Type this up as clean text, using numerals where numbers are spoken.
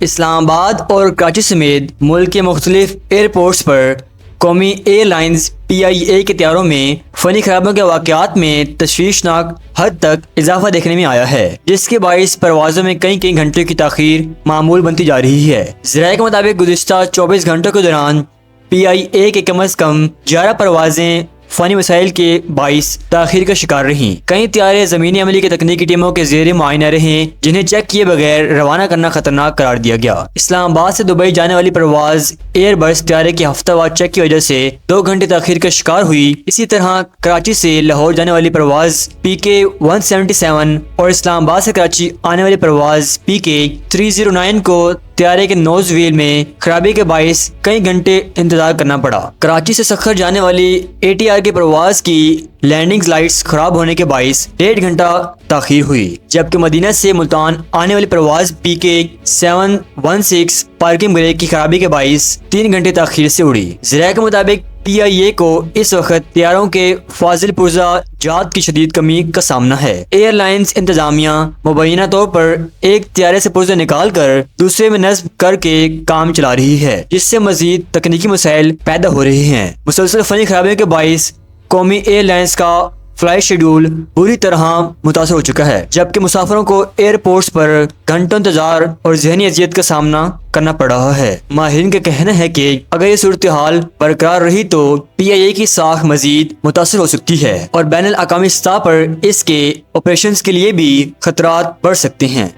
اسلام آباد اور کراچی سمیت ملک کے مختلف ایئرپورٹس پر قومی ایئر لائنز PIA کے طیاروں میں فنی خرابیوں کے واقعات میں تشویشناک حد تک اضافہ دیکھنے میں آیا ہے، جس کے باعث پروازوں میں کئی گھنٹے کی تاخیر معمول بنتی جا رہی ہے۔ ذرائع کے مطابق گزشتہ 24 گھنٹوں کے دوران PIA کے کم از کم 11 پروازیں فنی مسائل کے باعث تاخیر کا شکار رہیں۔ کئی طیارے زمینی عملے کی تکنیکی ٹیموں کے زیر معائنہ رہیں، جنہیں چیک کیے بغیر روانہ کرنا خطرناک قرار دیا گیا۔ اسلام آباد سے دبئی جانے والی پرواز ایئر بس طیارے کی ہفتہ وار چیک کی وجہ سے 2 گھنٹے تاخیر کا شکار ہوئی۔ اسی طرح کراچی سے لاہور جانے والی پرواز PK 177 اور اسلام آباد سے کراچی آنے والی پرواز PK 309 کو طیارے کے نوز وہیل میں خرابی کے باعث کئی گھنٹے انتظار کرنا پڑا۔ کراچی سے سکھر جانے والی ATR کی پرواز کی لینڈنگ لائٹس خراب ہونے کے باعث 1.5 گھنٹہ تاخیر ہوئی، جبکہ مدینہ سے ملتان آنے والی پرواز PK 716 پارکنگ بریک کی خرابی کے باعث 3 گھنٹے تاخیر سے اڑی۔ ذرائع کے مطابق PIA کو اس وقت طیاروں کے فاضل پرزہ جات کی شدید کمی کا سامنا ہے۔ ایئر لائنز انتظامیہ مبینہ طور پر ایک طیارے سے پرزے نکال کر دوسرے میں نصب کر کے کام چلا رہی ہے، جس سے مزید تکنیکی مسائل پیدا ہو رہے ہیں۔ مسلسل فنی خرابیوں کے باعث قومی ایئر لائنز کا فلائٹ شیڈول بری طرح متاثر ہو چکا ہے، جبکہ مسافروں کو ایئرپورٹس پر گھنٹوں انتظار اور ذہنی اذیت کا سامنا کرنا پڑ رہا ہے۔ ماہرین کا کہنا ہے کہ اگر یہ صورتحال برقرار رہی تو PIA کی ساکھ مزید متاثر ہو سکتی ہے اور بین الاقوامی سطح پر اس کے آپریشنز کے لیے بھی خطرات بڑھ سکتے ہیں۔